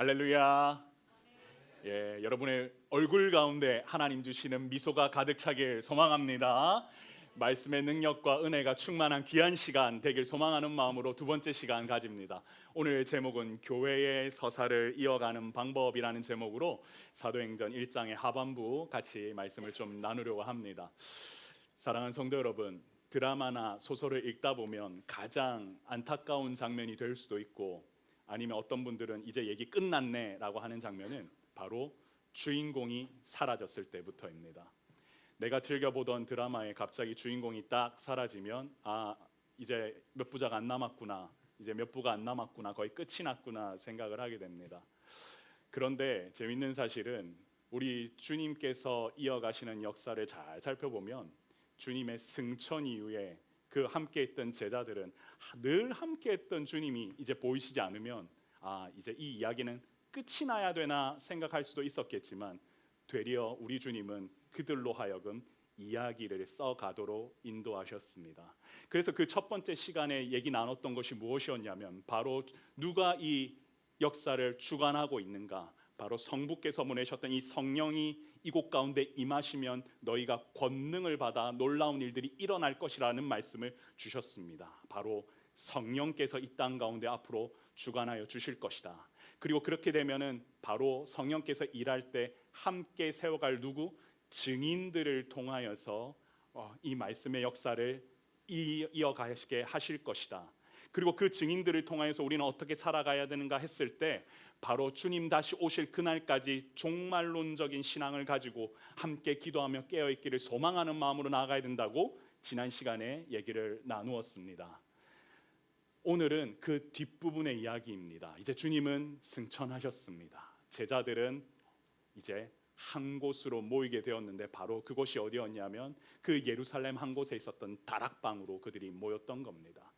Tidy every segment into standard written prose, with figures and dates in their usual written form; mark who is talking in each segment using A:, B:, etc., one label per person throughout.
A: 할렐루야. 여러분의 얼굴 가운데 하나님 주시는 미소가 가득 차길 소망합니다. 말씀의 능력과 은혜가 충만한 귀한 시간 되길 소망하는 마음으로 두 번째 시간 가집니다. 오늘 제목은 교회의 서사를 이어가는 방법이라는 제목으로 사도행전 1장의 하반부 같이 말씀을 좀 나누려고 합니다. 사랑하는 성도 여러분, 드라마나 소설을 읽다 보면 가장 안타까운 장면이 될 수도 있고, 아니면 어떤 분들은 이제 얘기 끝났네 라고 하는 장면은 바로 주인공이 사라졌을 때부터입니다. 내가 즐겨보던 드라마에 갑자기 주인공이 딱 사라지면 이제 몇 부작 안 남았구나, 이제 몇 부가 안 남았구나, 거의 끝이 났구나 생각을 하게 됩니다. 그런데 재밌는 사실은 우리 주님께서 이어가시는 역사를 잘 살펴보면 주님의 승천 이후에 그 함께했던 제자들은 늘 함께했던 주님이 이제 보이시지 않으면 이제 이 이야기는 끝이 나야 되나 생각할 수도 있었겠지만, 되려 우리 주님은 그들로 하여금 이야기를 써가도록 인도하셨습니다. 그래서 그 첫 번째 시간에 얘기 나눴던 것이 무엇이었냐면, 바로 누가 이 역사를 주관하고 있는가, 바로 성부께서 보내셨던 이 성령이 이곳 가운데 임하시면 너희가 권능을 받아 놀라운 일들이 일어날 것이라는 말씀을 주셨습니다. 바로 성령께서 이 땅 가운데 앞으로 주관하여 주실 것이다. 그리고 그렇게 되면은 바로 성령께서 일할 때 함께 세워갈 누구? 증인들을 통하여서 이 말씀의 역사를 이어가시게 하실 것이다. 그리고 그 증인들을 통하여서 우리는 어떻게 살아가야 되는가 했을 때, 바로 주님 다시 오실 그날까지 종말론적인 신앙을 가지고 함께 기도하며 깨어있기를 소망하는 마음으로 나아가야 된다고 지난 시간에 얘기를 나누었습니다. 오늘은 그 뒷부분의 이야기입니다. 이제 주님은 승천하셨습니다. 제자들은 이제 한 곳으로 모이게 되었는데, 바로 그곳이 어디였냐면 그 예루살렘 한 곳에 있었던 다락방으로 그들이 모였던 겁니다.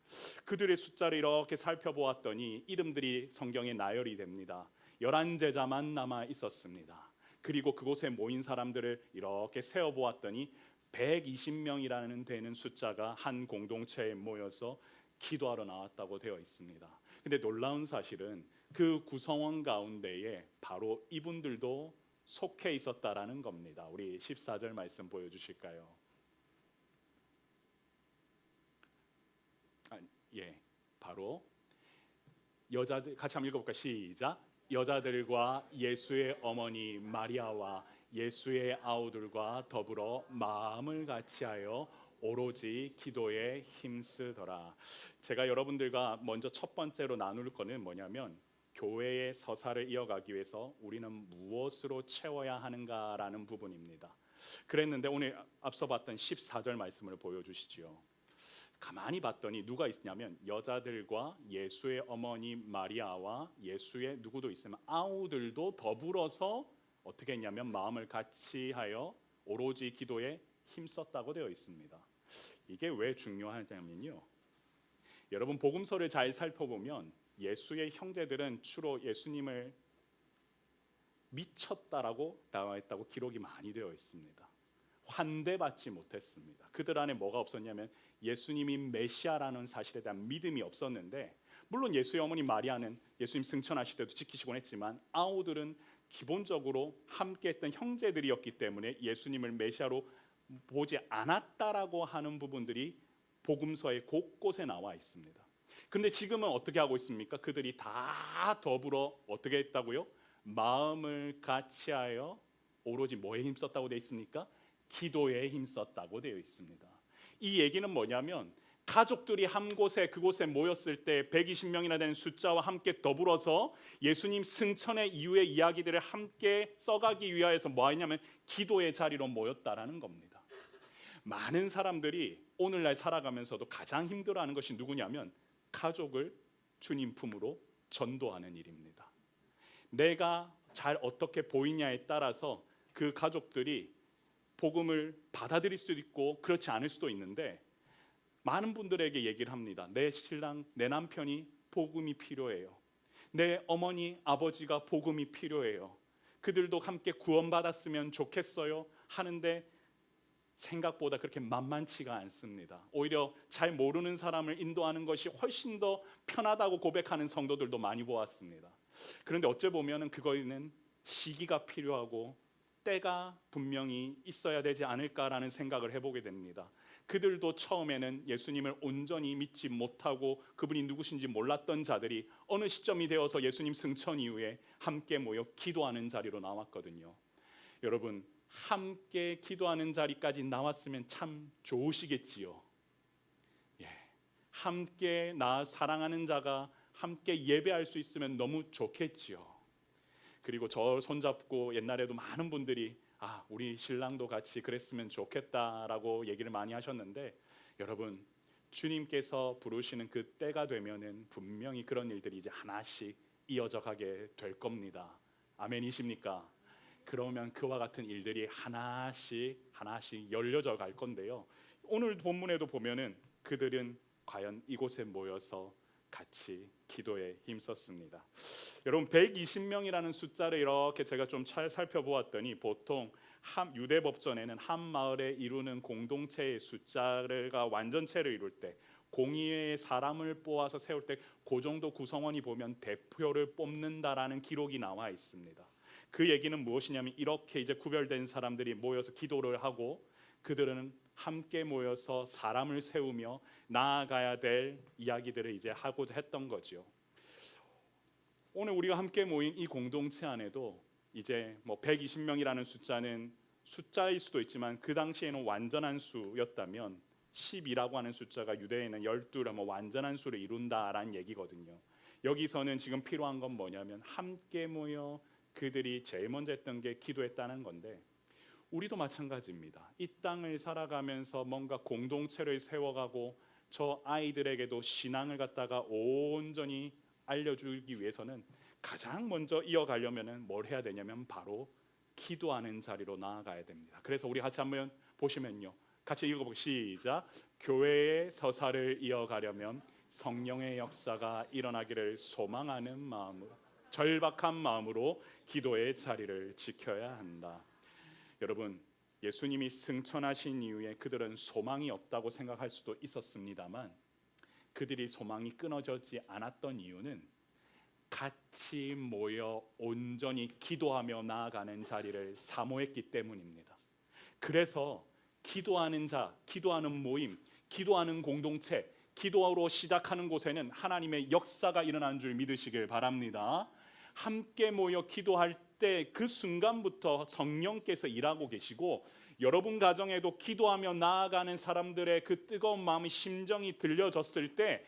A: 그들의 숫자를 이렇게 살펴보았더니 이름들이 성경에 나열이 됩니다. 11제자만 남아 있었습니다. 그리고 그곳에 모인 사람들을 이렇게 세어보았더니 120명이라는 되는 숫자가 한 공동체에 모여서 기도하러 나왔다고 되어 있습니다. 근데 놀라운 사실은 그 구성원 가운데에 바로 이분들도 속해 있었다라는 겁니다. 우리 14절 말씀 보여주실까요? 바로 여자들, 같이 한번 읽어볼까요? 시작. 여자들과 예수의 어머니 마리아와 예수의 아우들과 더불어 마음을 같이하여 오로지 기도에 힘쓰더라. 제가 여러분들과 먼저 첫 번째로 나눌 거는 뭐냐면, 교회의 서사를 이어가기 위해서 우리는 무엇으로 채워야 하는가라는 부분입니다. 그랬는데 오늘 앞서 봤던 14절 말씀을 보여주시지요. 가만히 봤더니 누가 있냐면 여자들과 예수의 어머니 마리아와 예수의 누구도 있으면 아우들도 더불어서 어떻게 했냐면 마음을 같이 하여 오로지 기도에 힘썼다고 되어 있습니다. 이게 왜 중요하냐면요, 여러분 복음서를 잘 살펴보면 예수의 형제들은 주로 예수님을 미쳤다라고 나와 있다고 기록이 많이 되어 있습니다. 환대받지 못했습니다. 그들 안에 뭐가 없었냐면 예수님이 메시아라는 사실에 대한 믿음이 없었는데, 물론 예수의 어머니 마리아는 예수님 승천하실 때도 지키시곤 했지만 아우들은 기본적으로 함께했던 형제들이었기 때문에 예수님을 메시아로 보지 않았다라고 하는 부분들이 복음서의 곳곳에 나와 있습니다. 근데 지금은 어떻게 하고 있습니까? 그들이 다 더불어 어떻게 했다고요? 마음을 같이하여 오로지 뭐에 힘썼다고 되어 있습니까? 기도에 힘썼다고 되어 있습니다. 이 얘기는 뭐냐면 가족들이 한 곳에 그곳에 모였을 때 120명이나 되는 숫자와 함께 더불어서 예수님 승천의 이후의 이야기들을 함께 써가기 위하여서 뭐 했냐면 기도의 자리로 모였다라는 겁니다. 많은 사람들이 오늘날 살아가면서도 가장 힘들어하는 것이 누구냐면 가족을 주님 품으로 전도하는 일입니다. 내가 잘 어떻게 보이냐에 따라서 그 가족들이 복음을 받아들일 수도 있고 그렇지 않을 수도 있는데, 많은 분들에게 얘기를 합니다. 내 신랑, 내 남편이 복음이 필요해요. 내 어머니, 아버지가 복음이 필요해요. 그들도 함께 구원받았으면 좋겠어요 하는데 생각보다 그렇게 만만치가 않습니다. 오히려 잘 모르는 사람을 인도하는 것이 훨씬 더 편하다고 고백하는 성도들도 많이 보았습니다. 그런데 어째 보면은 그거에는 시기가 필요하고 때가 분명히 있어야 되지 않을까라는 생각을 해보게 됩니다. 그들도 처음에는 예수님을 온전히 믿지 못하고 그분이 누구신지 몰랐던 자들이 어느 시점이 되어서 예수님 승천 이후에 함께 모여 기도하는 자리로 나왔거든요. 여러분, 함께 기도하는 자리까지 나왔으면 참 좋으시겠지요. 예, 함께 나 사랑하는 자가 함께 예배할 수 있으면 너무 좋겠지요. 그리고 저 손잡고 옛날에도 많은 분들이 우리 신랑도 같이 그랬으면 좋겠다라고 얘기를 많이 하셨는데, 여러분, 주님께서 부르시는 그 때가 되면은 분명히 그런 일들이 이제 하나씩 이어져 가게 될 겁니다. 아멘이십니까? 그러면 그와 같은 일들이 하나씩 열려져 갈 건데요. 오늘 본문에도 보면은 그들은 과연 이곳에 모여서 같이 기도에 힘썼습니다. 여러분, 120명이라는 숫자를 이렇게 제가 좀 잘 살펴보았더니 보통 유대 법전에는 한 마을에 이루는 공동체의 숫자가 완전체를 이룰 때, 공의회의 사람을 뽑아서 세울 때 그 정도 구성원이 보면 대표를 뽑는다라는 기록이 나와 있습니다. 그 얘기는 무엇이냐면, 이렇게 이제 구별된 사람들이 모여서 기도를 하고 그들은 함께 모여서 사람을 세우며 나아가야 될 이야기들을 이제 하고자 했던 거죠. 오늘 우리가 함께 모인 이 공동체 안에도 이제 120명이라는 숫자는 숫자일 수도 있지만 그 당시에는 완전한 수였다면 10이라고 하는 숫자가 유대에는 12라 완전한 수를 이룬다라는 얘기거든요. 여기서는 지금 필요한 건 뭐냐면 함께 모여 그들이 제일 먼저 했던 게 기도했다는 건데, 우리도 마찬가지입니다. 이 땅을 살아가면서 뭔가 공동체를 세워가고 저 아이들에게도 신앙을 갖다가 온전히 알려주기 위해서는 가장 먼저 이어가려면 뭘 해야 되냐면 바로 기도하는 자리로 나아가야 됩니다. 그래서 우리 같이 한번 보시면요, 같이 읽어보고 시작. 교회의 서사를 이어가려면 성령의 역사가 일어나기를 소망하는 마음으로, 절박한 마음으로 기도의 자리를 지켜야 한다. 여러분, 예수님이 승천하신 이후에 그들은 소망이 없다고 생각할 수도 있었습니다만, 그들이 소망이 끊어지지 않았던 이유는 같이 모여 온전히 기도하며 나아가는 자리를 사모했기 때문입니다. 그래서 기도하는 자, 기도하는 모임, 기도하는 공동체, 기도로 시작하는 곳에는 하나님의 역사가 일어나는 줄 믿으시길 바랍니다. 함께 모여 기도할 때 그 순간부터 성령께서 일하고 계시고, 여러분 가정에도 기도하며 나아가는 사람들의 그 뜨거운 마음의 심정이 들려졌을 때,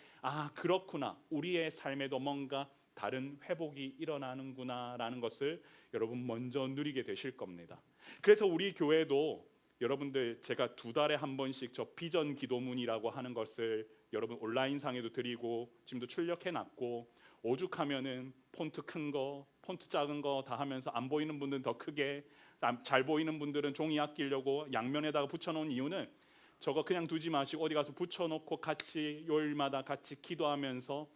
A: 그렇구나, 우리의 삶에도 뭔가 다른 회복이 일어나는구나 라는 것을 여러분 먼저 누리게 되실 겁니다. 그래서 우리 교회도 여러분들, 제가 2달에 한 번씩 저 비전 기도문이라고 하는 것을 여러분 온라인상에도 드리고 지금도 출력해 놨고, 오죽하면은 폰트 큰 거, 폰트 작은 거 다 하면서 안 보이는 분들은 더 크게, 잘 보이는 분들은 종이 아끼려고 양면에다가 붙여놓은 이유는 저거 그냥 두지 마시고 어디 가서 붙여놓고 같이 요일마다 같이 기도하면서,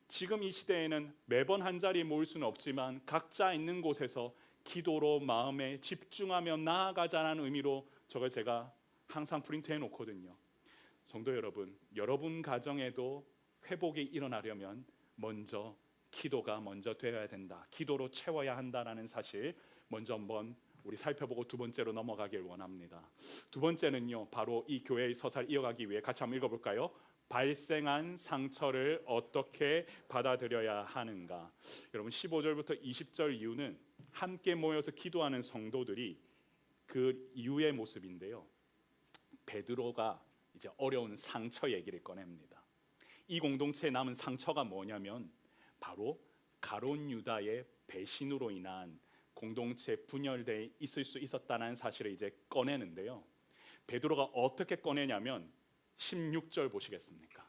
A: 지금 이 시대에는 매번 한 자리에 모일 수는 없지만 각자 있는 곳에서 기도로 마음에 집중하며 나아가자는 의미로 저걸 제가 항상 프린트해 놓거든요. 성도 여러분, 여러분 가정에도 회복이 일어나려면 먼저 기도가 먼저 되어야 된다, 기도로 채워야 한다라는 사실 먼저 한번 우리 살펴보고 두 번째로 넘어가길 원합니다. 두 번째는요, 바로 이 교회의 서사를 이어가기 위해 같이 한번 읽어볼까요? 발생한 상처를 어떻게 받아들여야 하는가. 여러분, 15절부터 20절 이후는 함께 모여서 기도하는 성도들이 그 이후의 모습인데요, 베드로가 이제 어려운 상처 얘기를 꺼냅니다. 이 공동체에 남은 상처가 뭐냐면 바로 가룟 유다의 배신으로 인한 공동체 분열돼 있을 수 있었다는 사실을 이제 꺼내는데요, 베드로가 어떻게 꺼내냐면 16절 보시겠습니까?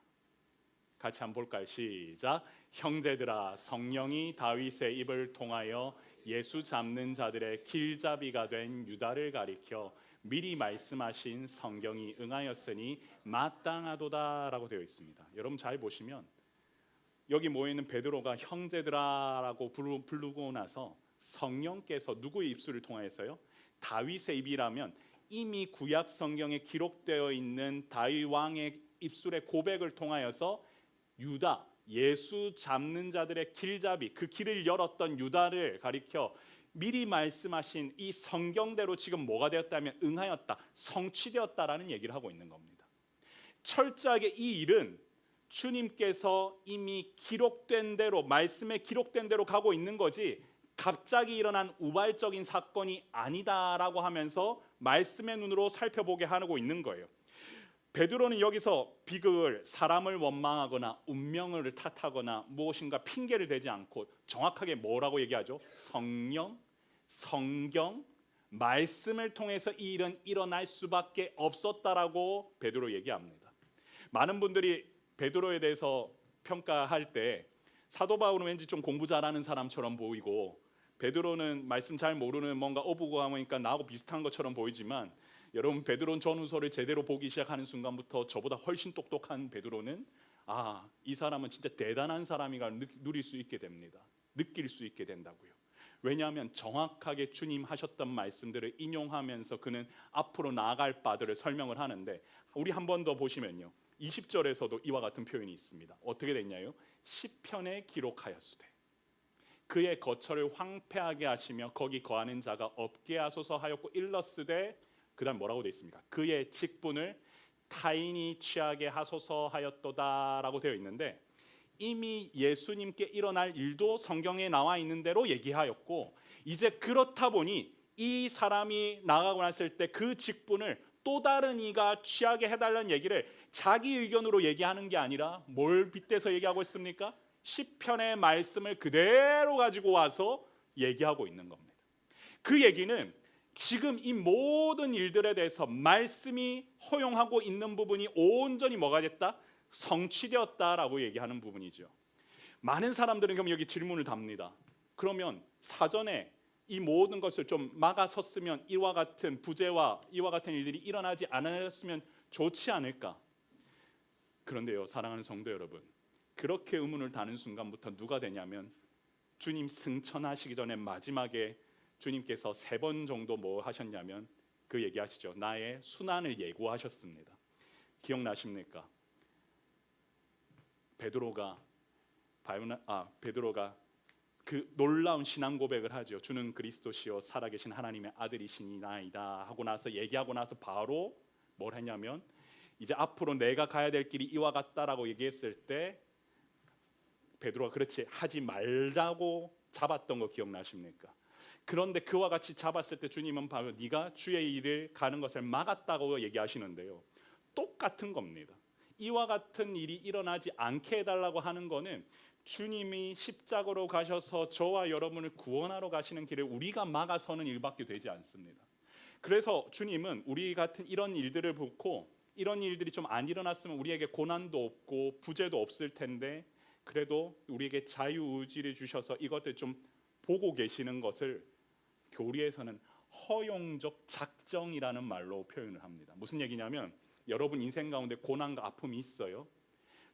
A: 같이 한번 볼까요? 시작. 형제들아, 성령이 다윗의 입을 통하여 예수 잡는 자들의 길잡이가 된 유다를 가리켜 미리 말씀하신 성경이 응하였으니 마땅하도다라고 되어 있습니다. 여러분 잘 보시면 여기 모여있는 베드로가 형제들아라고 부르고 나서 성령께서 누구의 입술을 통하여서요? 다윗의 입이라면 이미 구약 성경에 기록되어 있는 다윗 왕의 입술의 고백을 통하여서 유다, 예수 잡는 자들의 길잡이, 그 길을 열었던 유다를 가리켜 미리 말씀하신 이 성경대로 지금 뭐가 되었다면 응하였다, 성취되었다라는 얘기를 하고 있는 겁니다. 철저하게 이 일은 주님께서 이미 기록된 대로, 말씀에 기록된 대로 가고 있는 거지 갑자기 일어난 우발적인 사건이 아니다라고 하면서 말씀의 눈으로 살펴보게 하고 있는 거예요. 베드로는 여기서 비극을, 사람을 원망하거나 운명을 탓하거나 무엇인가 핑계를 대지 않고 정확하게 뭐라고 얘기하죠? 성령, 성경, 말씀을 통해서 이 일은 일어날 수밖에 없었다라고 베드로 얘기합니다. 많은 분들이 베드로에 대해서 평가할 때 사도 바울은 왠지 좀 공부 잘하는 사람처럼 보이고 베드로는 말씀 잘 모르는 뭔가 어부고하니까 나하고 비슷한 것처럼 보이지만, 여러분 베드로는 전후서를 제대로 보기 시작하는 순간부터 저보다 훨씬 똑똑한 베드로는 이 사람은 진짜 대단한 사람이가 누릴 수 있게 됩니다. 느낄 수 있게 된다고요. 왜냐하면 정확하게 주님 하셨던 말씀들을 인용하면서 그는 앞으로 나아갈 바들을 설명을 하는데, 우리 한 번 더 보시면요, 20절에서도 이와 같은 표현이 있습니다. 어떻게 됐냐요? 시편에 기록하였으되 그의 거처를 황폐하게 하시며 거기 거하는 자가 없게 하소서 하였고 일렀으되, 그 다음 뭐라고 되어 있습니까? 그의 직분을 타인이 취하게 하소서 하였도다라고 되어 있는데, 이미 예수님께 일어날 일도 성경에 나와 있는 대로 얘기하였고, 이제 그렇다 보니 이 사람이 나가고 났을 때 그 직분을 또 다른 이가 취하게 해달라는 얘기를 자기 의견으로 얘기하는 게 아니라 뭘 빗대서 얘기하고 있습니까? 시편의 말씀을 그대로 가지고 와서 얘기하고 있는 겁니다. 그 얘기는 지금 이 모든 일들에 대해서 말씀이 허용하고 있는 부분이 온전히 뭐가 됐다? 성취되었다라고 얘기하는 부분이죠. 많은 사람들은 그럼 여기 질문을 답니다. 그러면 사전에 이 모든 것을 좀 막아섰으면 이와 같은 부재와 이와 같은 일들이 일어나지 않았으면 좋지 않을까? 그런데요, 사랑하는 성도 여러분, 그렇게 의문을 다는 순간부터 누가 되냐면 주님 승천하시기 전에 마지막에 주님께서 3번 정도 뭐 하셨냐면 그 얘기하시죠. 나의 순환을 예고하셨습니다. 기억나십니까? 베드로가 그 놀라운 신앙 고백을 하죠. 주는 그리스도시요 살아계신 하나님의 아들이시니이다 하고 나서 얘기하고 나서 바로 뭘 했냐면 이제 앞으로 내가 가야 될 길이 이와 같다라고 얘기했을 때 베드로가 그렇지 하지 말자고 잡았던 거 기억나십니까? 그런데 그와 같이 잡았을 때 주님은 바로 네가 주의 일을 가는 것을 막았다고 얘기하시는데요. 똑같은 겁니다. 이와 같은 일이 일어나지 않게 해달라고 하는 거는 주님이 십자가로 가셔서 저와 여러분을 구원하러 가시는 길을 우리가 막아서는 일밖에 되지 않습니다. 그래서 주님은 우리 같은 이런 일들을 보고 이런 일들이 좀 안 일어났으면 우리에게 고난도 없고 부재도 없을 텐데 그래도 우리에게 자유의지를 주셔서 이것들 좀 보고 계시는 것을 교리에서는 허용적 작정이라는 말로 표현을 합니다. 무슨 얘기냐면 여러분 인생 가운데 고난과 아픔이 있어요.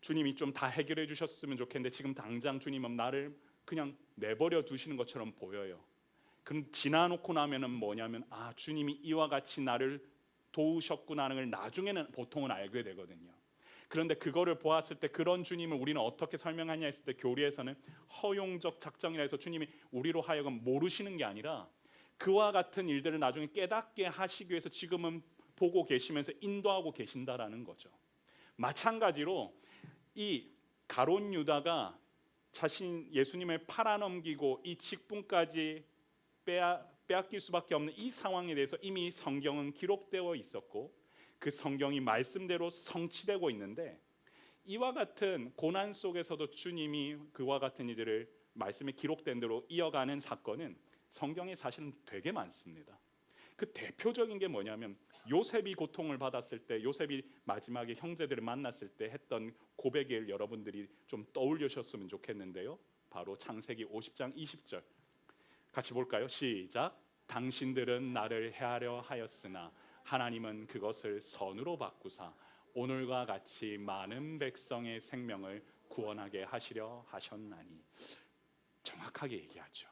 A: 주님이 좀 다 해결해 주셨으면 좋겠는데 지금 당장 주님은 나를 그냥 내버려 두시는 것처럼 보여요. 그럼 지나놓고 나면은 뭐냐면 주님이 이와 같이 나를 도우셨구나는 걸 나중에는 보통은 알게 되거든요. 그런데 그거를 보았을 때 그런 주님을 우리는 어떻게 설명하냐 했을 때 교리에서는 허용적 작정이라 해서 주님이 우리로 하여금 모르시는 게 아니라 그와 같은 일들을 나중에 깨닫게 하시기 위해서 지금은 보고 계시면서 인도하고 계신다라는 거죠. 마찬가지로 이 가룟 유다가 자신 예수님을 팔아넘기고 이 직분까지 빼앗길 수밖에 없는 이 상황에 대해서 이미 성경은 기록되어 있었고 그 성경이 말씀대로 성취되고 있는데 이와 같은 고난 속에서도 주님이 그와 같은 이들을 말씀에 기록된 대로 이어가는 사건은 성경에 사실은 되게 많습니다. 그 대표적인 게 뭐냐면 요셉이 고통을 받았을 때 요셉이 마지막에 형제들을 만났을 때 했던 고백을 여러분들이 좀 떠올리셨으면 좋겠는데요. 바로 창세기 50장 20절 같이 볼까요? 시작. 당신들은 나를 해하려 하였으나 하나님은 그것을 선으로 바꾸사 오늘과 같이 많은 백성의 생명을 구원하게 하시려 하셨나니. 정확하게 얘기하죠.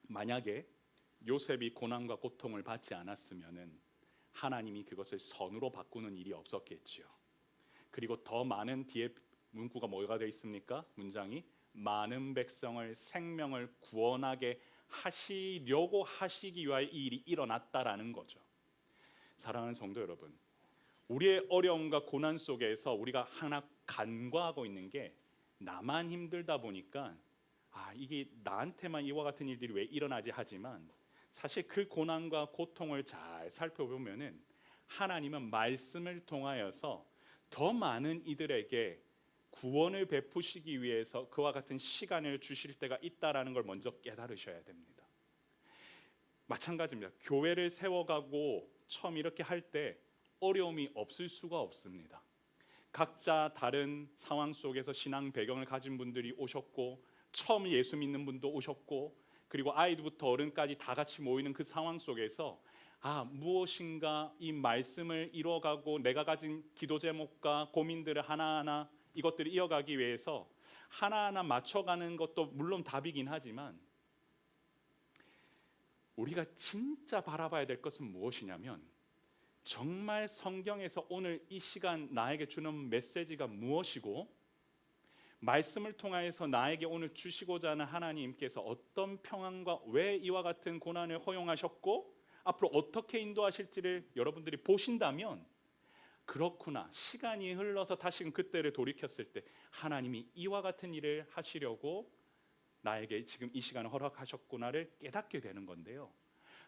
A: 만약에 요셉이 고난과 고통을 받지 않았으면은 하나님이 그것을 선으로 바꾸는 일이 없었겠지요. 그리고 더 많은 뒤에 문구가 뭐가 되어 있습니까? 문장이 많은 백성을 생명을 구원하게 하시려고 하시기 위하여 이 일이 일어났다라는 거죠. 사랑하는 성도 여러분, 우리의 어려움과 고난 속에서 우리가 하나 간과하고 있는 게 나만 힘들다 보니까 이게 나한테만 이와 같은 일들이 왜 일어나지 하지만 사실 그 고난과 고통을 잘 살펴보면은 하나님은 말씀을 통하여서 더 많은 이들에게 구원을 베푸시기 위해서 그와 같은 시간을 주실 때가 있다라는 걸 먼저 깨달으셔야 됩니다. 마찬가지입니다. 교회를 세워가고 처음 이렇게 할 때 어려움이 없을 수가 없습니다. 각자 다른 상황 속에서 신앙 배경을 가진 분들이 오셨고 처음 예수 믿는 분도 오셨고 그리고 아이부터 어른까지 다 같이 모이는 그 상황 속에서 무엇인가 이 말씀을 이뤄가고 내가 가진 기도 제목과 고민들을 하나하나 이것들을 이어가기 위해서 하나하나 맞춰가는 것도 물론 답이긴 하지만 우리가 진짜 바라봐야 될 것은 무엇이냐면 정말 성경에서 오늘 이 시간 나에게 주는 메시지가 무엇이고 말씀을 통하여서 나에게 오늘 주시고자 하는 하나님께서 어떤 평안과 왜 이와 같은 고난을 허용하셨고 앞으로 어떻게 인도하실지를 여러분들이 보신다면 그렇구나, 시간이 흘러서 다시금 그때를 돌이켰을 때 하나님이 이와 같은 일을 하시려고 나에게 지금 이 시간을 허락하셨구나를 깨닫게 되는 건데요.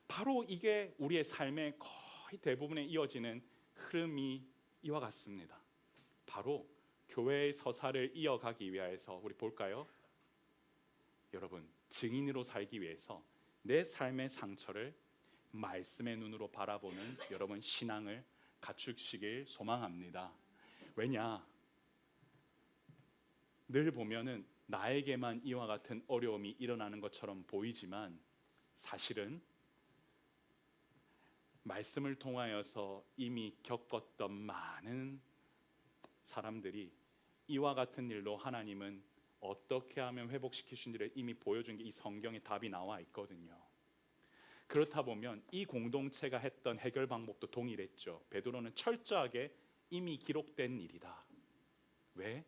A: 바로 이게 우리의 삶의 거의 대부분에 이어지는 흐름이 이와 같습니다. 바로 교회의 서사를 이어가기 위해서 우리 볼까요? 여러분, 증인으로 살기 위해서 내 삶의 상처를 말씀의 눈으로 바라보는 여러분 신앙을 갖추시길 소망합니다. 왜냐? 늘 보면은 나에게만 이와 같은 어려움이 일어나는 것처럼 보이지만 사실은 말씀을 통하여서 이미 겪었던 많은 사람들이 이와 같은 일로 하나님은 어떻게 하면 회복시키신지를 이미 보여준 게 이 성경에 답이 나와 있거든요. 그렇다 보면 이 공동체가 했던 해결 방법도 동일했죠. 베드로는 철저하게 이미 기록된 일이다. 왜?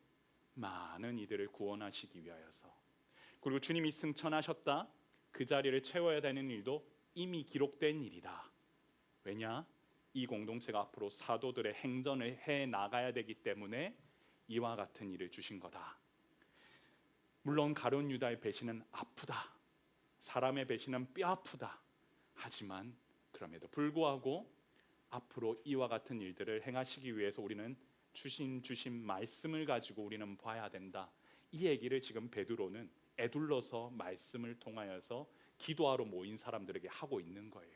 A: 많은 이들을 구원하시기 위하여서. 그리고 주님이 승천하셨다. 그 자리를 채워야 되는 일도 이미 기록된 일이다. 왜냐? 이 공동체가 앞으로 사도들의 행전을 해 나가야 되기 때문에 이와 같은 일을 주신 거다. 물론 가룟 유다의 배신은 아프다. 사람의 배신은 뼈 아프다. 하지만 그럼에도 불구하고 앞으로 이와 같은 일들을 행하시기 위해서 우리는 주신 말씀을 가지고 우리는 봐야 된다. 이 얘기를 지금 베드로는 에둘러서 말씀을 통하여서 기도하러 모인 사람들에게 하고 있는 거예요.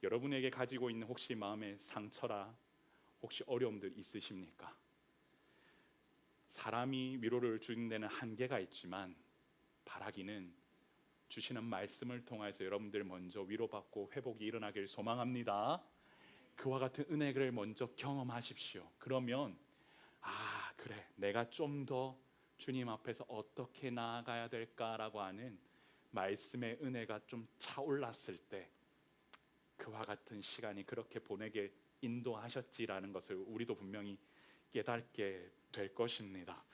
A: 여러분에게 가지고 있는 혹시 마음의 상처라 혹시 어려움들 있으십니까? 사람이 위로를 주는 데는 한계가 있지만 바라기는 주시는 말씀을 통해서 여러분들 먼저 위로받고 회복이 일어나길 소망합니다. 그와 같은 은혜를 먼저 경험하십시오. 그러면 그래, 내가 좀 더 주님 앞에서 어떻게 나아가야 될까라고 하는 말씀의 은혜가 좀 차올랐을 때 그와 같은 시간이 그렇게 보내게 인도하셨지라는 것을 우리도 분명히 깨닫게 될 것입니다.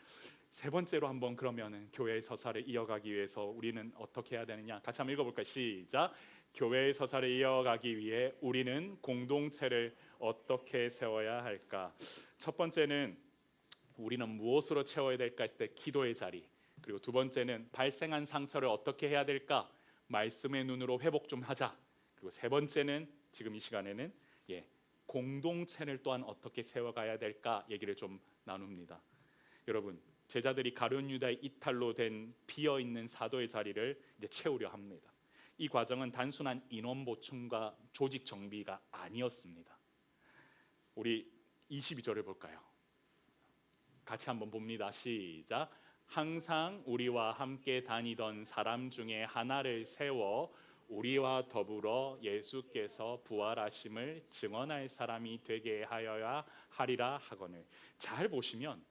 A: 세 번째로 한번 그러면은 교회의 서사를 이어가기 위해서 우리는 어떻게 해야 되느냐? 같이 한번 읽어볼까요? 시작. 교회의 서사를 이어가기 위해 우리는 공동체를 어떻게 세워야 할까? 첫 번째는 우리는 무엇으로 채워야 될까 할 때 기도의 자리. 그리고 두 번째는 발생한 상처를 어떻게 해야 될까? 말씀의 눈으로 회복 좀 하자. 그리고 세 번째는 지금 이 시간에는 공동체를 또한 어떻게 세워가야 될까 얘기를 좀 나눕니다. 여러분, 제자들이 가룟 유다의 이탈로 된 비어 있는 사도의 자리를 이제 채우려 합니다. 이 과정은 단순한 인원 보충과 조직 정비가 아니었습니다. 우리 22절을 볼까요? 같이 한번 봅니다. 시작. 항상 우리와 함께 다니던 사람 중에 하나를 세워 우리와 더불어 예수께서 부활하심을 증언할 사람이 되게 하여야 하리라 하거늘. 잘 보시면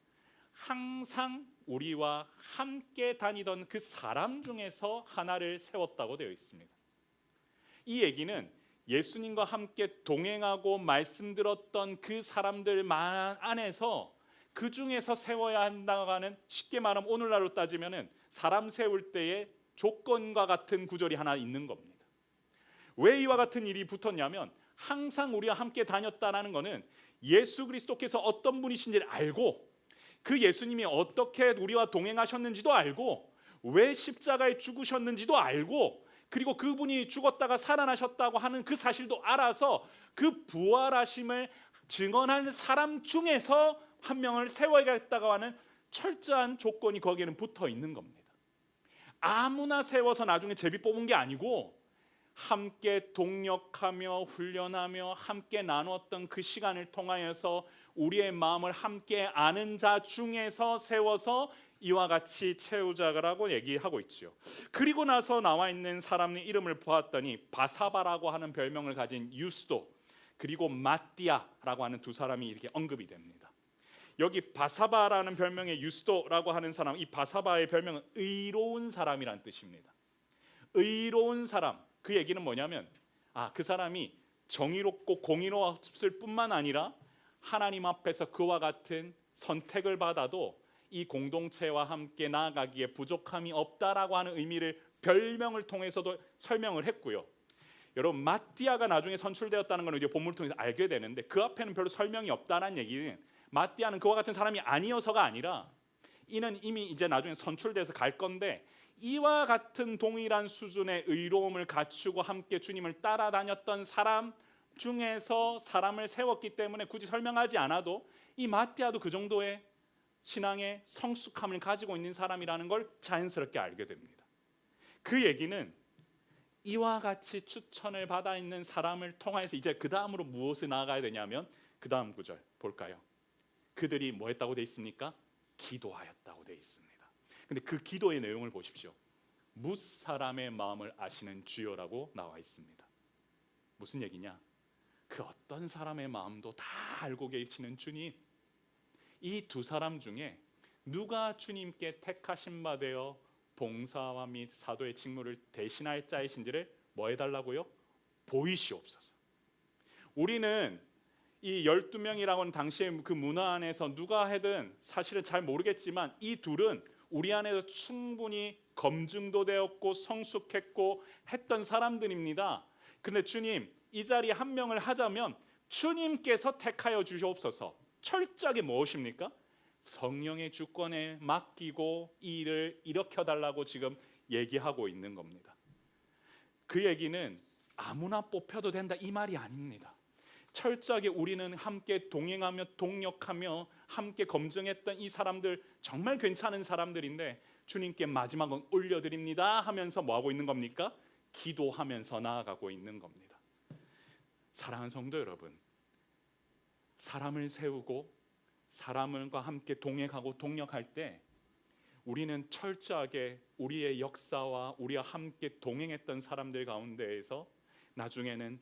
A: 항상 우리와 함께 다니던 그 사람 중에서 하나를 세웠다고 되어 있습니다. 이 얘기는 예수님과 함께 동행하고 말씀 들었던 그 사람들 안에서 그 중에서 세워야 한다고 하는, 쉽게 말하면 오늘날로 따지면은 사람 세울 때의 조건과 같은 구절이 하나 있는 겁니다. 왜 이와 같은 일이 붙었냐면 항상 우리와 함께 다녔다는 것은 예수 그리스도께서 어떤 분이신지를 알고 그 예수님이 어떻게 우리와 동행하셨는지도 알고 왜 십자가에 죽으셨는지도 알고 그리고 그분이 죽었다가 살아나셨다고 하는 그 사실도 알아서 그 부활하심을 증언하는 사람 중에서 한 명을 세워야겠다고 하는 철저한 조건이 거기에는 붙어 있는 겁니다. 아무나 세워서 나중에 제비 뽑은 게 아니고 함께 동력하며 훈련하며 함께 나눴던 그 시간을 통하여서 우리의 마음을 함께 아는 자 중에서 세워서 이와 같이 채우자라고 얘기하고 있죠. 그리고 나서 나와 있는 사람의 이름을 보았더니 바사바라고 하는 별명을 가진 유스도 그리고 마띠아라고 하는 두 사람이 이렇게 언급이 됩니다. 여기 바사바라는 별명의 유스도라고 하는 사람, 이 바사바의 별명은 의로운 사람이란 뜻입니다. 의로운 사람, 그 얘기는 뭐냐면 그 사람이 정의롭고 공의로웠을 뿐만 아니라 하나님 앞에서 그와 같은 선택을 받아도 이 공동체와 함께 나아가기에 부족함이 없다라고 하는 의미를 별명을 통해서도 설명을 했고요. 여러분 마띠아가 나중에 선출되었다는 것은 이제 본문을 통해서 알게 되는데 그 앞에는 별로 설명이 없다는 얘기는 마띠아는 그와 같은 사람이 아니어서가 아니라 이는 이미 이제 나중에 선출돼서 갈 건데 이와 같은 동일한 수준의 의로움을 갖추고 함께 주님을 따라다녔던 사람 중에서 사람을 세웠기 때문에 굳이 설명하지 않아도 이 마띠아도 그 정도의 신앙의 성숙함을 가지고 있는 사람이라는 걸 자연스럽게 알게 됩니다. 그 얘기는 이와 같이 추천을 받아 있는 사람을 통해서 이제 그 다음으로 무엇을 나아가야 되냐면 그 다음 구절 볼까요? 그들이 뭐 했다고 되어 있습니까? 기도하였다고 되어 있습니다. 근데 그 기도의 내용을 보십시오. 뭇사람의 마음을 아시는 주여라고 나와 있습니다. 무슨 얘기냐? 그 어떤 사람의 마음도 다 알고 계시는 주님. 이 두 사람 중에 누가 주님께 택하신 바 되어 봉사와 및 사도의 직무를 대신할 자이신지를 뭐 해달라고요? 보이시옵소서. 우리는 이 12명이라고 하는 당시의 그 문화 안에서 누가 해든 사실은 잘 모르겠지만 이 둘은 우리 안에서 충분히 검증도 되었고 성숙했고 했던 사람들입니다. 근데 주님 이 자리에 한 명을 하자면 주님께서 택하여 주시옵소서. 철저하게 무엇입니까? 성령의 주권에 맡기고 이 일을 일으켜달라고 지금 얘기하고 있는 겁니다. 그 얘기는 아무나 뽑혀도 된다 이 말이 아닙니다. 철저하게 우리는 함께 동행하며 동력하며 함께 검증했던 이 사람들 정말 괜찮은 사람들인데 주님께 마지막은 올려드립니다 하면서 뭐하고 있는 겁니까? 기도하면서 나아가고 있는 겁니다. 사랑하는 성도 여러분, 사람을 세우고 사람과 함께 동행하고 동력할 때 우리는 철저하게 우리의 역사와 우리와 함께 동행했던 사람들 가운데에서 나중에는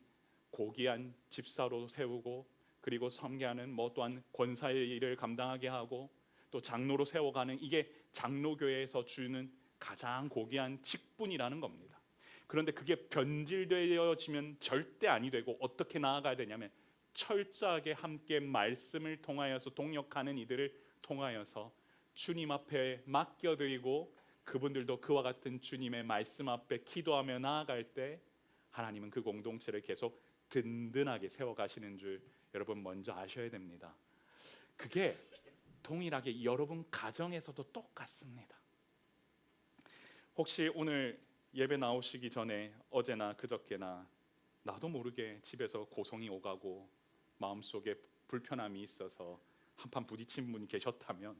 A: 고귀한 집사로 세우고 그리고 섬기하는 또한 권사의 일을 감당하게 하고 또 장로로 세워가는 이게 장로교회에서 주는 가장 고귀한 직분이라는 겁니다. 그런데 그게 변질되어지면 절대 아니 되고 어떻게 나아가야 되냐면 철저하게 함께 말씀을 통하여서 동력하는 이들을 통하여서 주님 앞에 맡겨드리고 그분들도 그와 같은 주님의 말씀 앞에 기도하며 나아갈 때 하나님은 그 공동체를 계속 든든하게 세워가시는 줄 여러분 먼저 아셔야 됩니다. 그게 동일하게 여러분 가정에서도 똑같습니다. 혹시 오늘 예배 나오시기 전에 어제나 그저께나 나도 모르게 집에서 고성이 오가고 마음속에 불편함이 있어서 한판 부딪힌 분이 계셨다면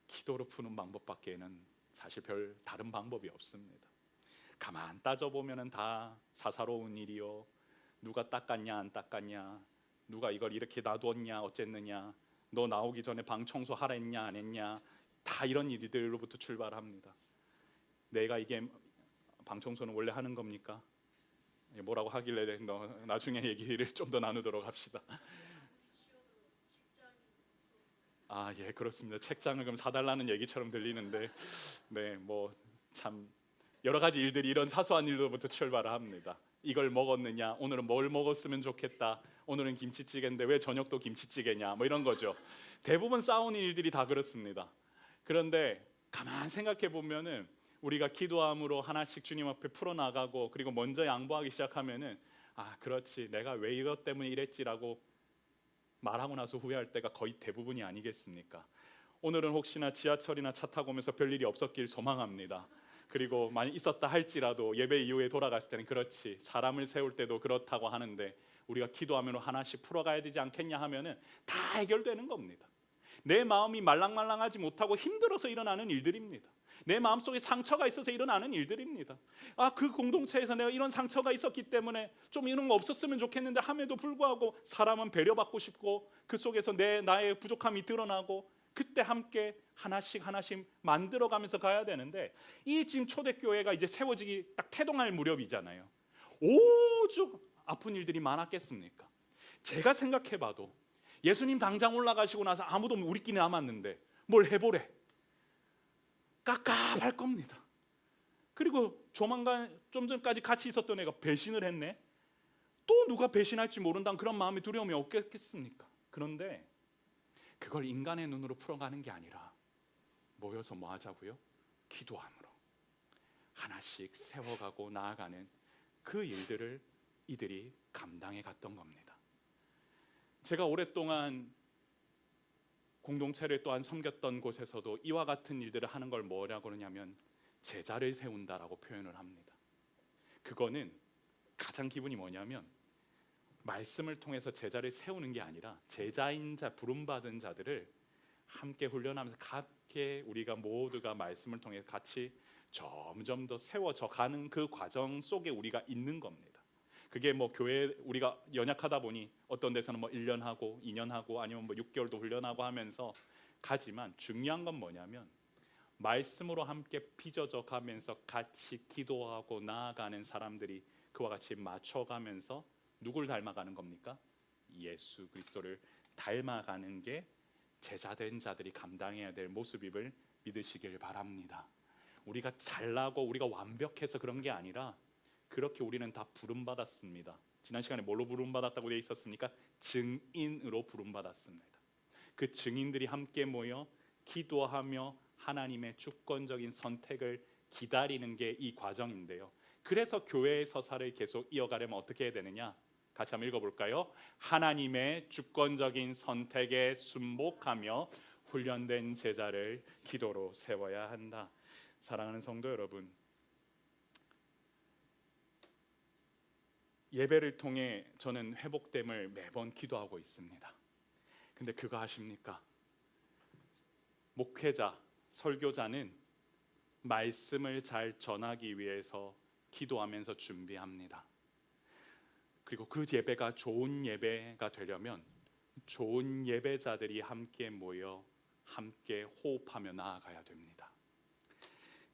A: 기도로 푸는 방법밖에는 사실 별 다른 방법이 없습니다. 가만 따져보면 다 사사로운 일이요, 누가 닦았냐 안 닦았냐, 누가 이걸 이렇게 놔뒀냐 어쨌느냐, 너 나오기 전에 방 청소하라 했냐 안 했냐, 다 이런 일들로부터 출발합니다. 내가 이게 방 청소는 원래 하는 겁니까? 뭐라고 하길래 나중에 얘기를 좀 더 나누도록 합시다. 예, 그렇습니다. 책장을 그럼 사달라는 얘기처럼 들리는데 참 여러 가지 일들이 이런 사소한 일로부터 출발을 합니다. 이걸 먹었느냐, 오늘은 뭘 먹었으면 좋겠다, 오늘은 김치찌개인데 왜 저녁도 김치찌개냐 뭐 이런 거죠. 대부분 싸우는 일들이 다 그렇습니다. 그런데 가만 생각해 보면은 우리가 기도함으로 하나씩 주님 앞에 풀어나가고 그리고 먼저 양보하기 시작하면은 아 그렇지 내가 왜 이것 때문에 이랬지라고 말하고 나서 후회할 때가 거의 대부분이 아니겠습니까? 오늘은 혹시나 지하철이나 차 타고 오면서 별일이 없었길 소망합니다. 그리고 만약 있었다 할지라도 예배 이후에 돌아갔을 때는 그렇지 사람을 세울 때도 그렇다고 하는데 우리가 기도하면 하나씩 풀어가야 되지 않겠냐 하면은 다 해결되는 겁니다. 내 마음이 말랑말랑하지 못하고 힘들어서 일어나는 일들입니다. 내 마음속에 상처가 있어서 일어나는 일들입니다. 아, 그 공동체에서 내가 이런 상처가 있었기 때문에 좀 이런 거 없었으면 좋겠는데 함에도 불구하고 사람은 배려받고 싶고 그 속에서 나의 부족함이 드러나고 그때 함께 하나씩 만들어가면서 가야 되는데 이 지금 초대교회가 이제 세워지기 딱 태동할 무렵이잖아요. 오죽 아픈 일들이 많았겠습니까? 제가 생각해봐도 예수님 당장 올라가시고 나서 아무도 우리끼리 남았는데 뭘 해보래? 깝깝할 겁니다. 그리고 조만간 좀 전까지 같이 있었던 애가 배신을 했네. 또 누가 배신할지 모른다는 그런 마음의 두려움이 없겠습니까? 그런데 그걸 인간의 눈으로 풀어가는 게 아니라 모여서 뭐 하자고요? 기도함으로 하나씩 세워가고 나아가는 그 일들을 이들이 감당해 갔던 겁니다. 제가 오랫동안 공동체를 또한 섬겼던 곳에서도 이와 같은 일들을 하는 걸 뭐라고 그러냐면 제자를 세운다라고 표현을 합니다. 그거는 가장 기분이 뭐냐면 말씀을 통해서 제자를 세우는 게 아니라 제자인 자, 부름받은 자들을 함께 훈련하면서 함께 우리가 모두가 말씀을 통해 같이 점점 더 세워져 가는 그 과정 속에 우리가 있는 겁니다. 그게 뭐 교회 우리가 연약하다 보니 어떤 데서는 뭐 1년 하고 2년 하고 아니면 뭐 6개월도 훈련하고 하면서 가지만 중요한 건 뭐냐면 말씀으로 함께 빚어져 가면서 같이 기도하고 나아가는 사람들이 그와 같이 맞춰가면서 누굴 닮아가는 겁니까? 예수 그리스도를 닮아가는 게 제자된 자들이 감당해야 될 모습임을 믿으시길 바랍니다. 우리가 잘나고 우리가 완벽해서 그런 게 아니라 그렇게 우리는 다 부름받았습니다. 지난 시간에 뭘로 부름받았다고 되어 있었습니까? 증인으로 부름받았습니다. 그 증인들이 함께 모여 기도하며 하나님의 주권적인 선택을 기다리는 게 이 과정인데요. 그래서 교회의 서사를 계속 이어가려면 어떻게 해야 되느냐? 같이 한번 읽어볼까요? 하나님의 주권적인 선택에 순복하며 훈련된 제자를 기도로 세워야 한다. 사랑하는 성도 여러분, 예배를 통해 저는 회복됨을 매번 기도하고 있습니다. 근데 그거 아십니까? 목회자, 설교자는 말씀을 잘 전하기 위해서 기도하면서 준비합니다. 그리고 그 예배가 좋은 예배가 되려면 좋은 예배자들이 함께 모여 함께 호흡하며 나아가야 됩니다.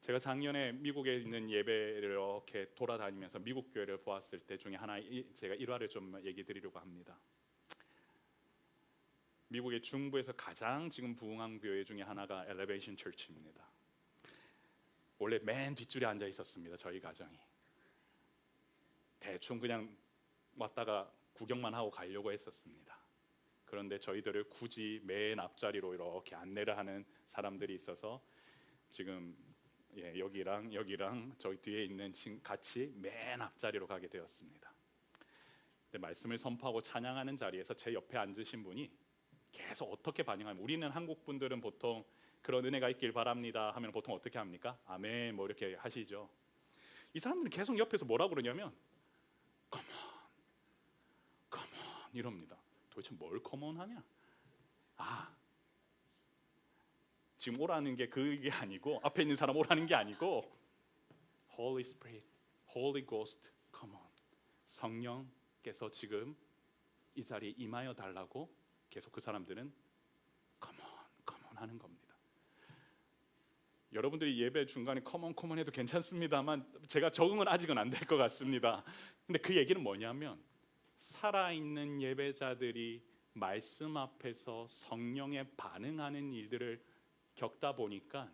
A: 제가 작년에 미국에 있는 예배를 이렇게 돌아다니면서 미국 교회를 보았을 때 중에 하나 제가 일화를 좀 얘기 드리려고 합니다. 미국의 중부에서 가장 지금 부흥한 교회 중에 하나가 엘리베이션 처치입니다. 원래 맨 뒷줄에 앉아 있었습니다. 저희 가정이 대충 그냥 왔다가 구경만 하고 가려고 했었습니다. 그런데 저희들을 굳이 맨 앞자리로 이렇게 안내를 하는 사람들이 있어서 지금 여기랑 저희 뒤에 있는 같이 맨 앞자리로 가게 되었습니다. 근데 말씀을 선포하고 찬양하는 자리에서 제 옆에 앉으신 분이 계속 어떻게 반응하면 우리는 한국 분들은 보통 그런 은혜가 있길 바랍니다 하면 보통 어떻게 합니까? 아멘 뭐 이렇게 하시죠. 이 사람들은 계속 옆에서 뭐라고 그러냐면 Come on 이럽니다. 도대체 뭘 come on 하냐? 지금 오라는 게 그게 아니고 앞에 있는 사람 오라는 게 아니고 Holy Spirit, Holy Ghost, come on. 성령께서 지금 이 자리에 임하여 달라고 계속 그 사람들은 come on 하는 겁니다. 여러분들이 예배 중간에 come on 해도 괜찮습니다만 제가 적응은 아직은 안 될 것 같습니다. 근데 그 얘기는 뭐냐면 살아있는 예배자들이 말씀 앞에서 성령에 반응하는 일들을 겪다 보니까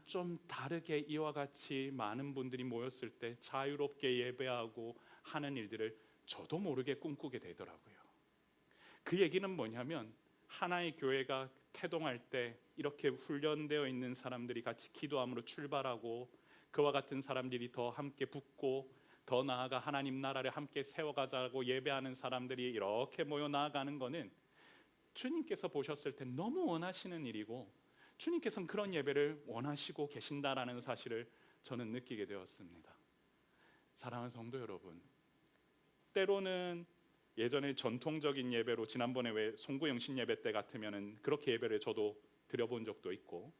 A: 좀 다르게 이와 같이 많은 분들이 모였을 때 자유롭게 예배하고 하는 일들을 저도 모르게 꿈꾸게 되더라고요. 그 얘기는 뭐냐면 하나의 교회가 태동할 때 이렇게 훈련되어 있는 사람들이 같이 기도함으로 출발하고 그와 같은 사람들이 더 함께 붙고 더 나아가 하나님 나라를 함께 세워가자고 예배하는 사람들이 이렇게 모여 나아가는 것은 주님께서 보셨을 때 너무 원하시는 일이고 주님께서는 그런 예배를 원하시고 계신다라는 사실을 저는 느끼게 되었습니다. 사랑하는 성도 여러분, 때로는 예전에 전통적인 예배로 지난번에 왜 송구영신 예배 때 같으면은 그렇게 예배를 저도 드려본 적도 있고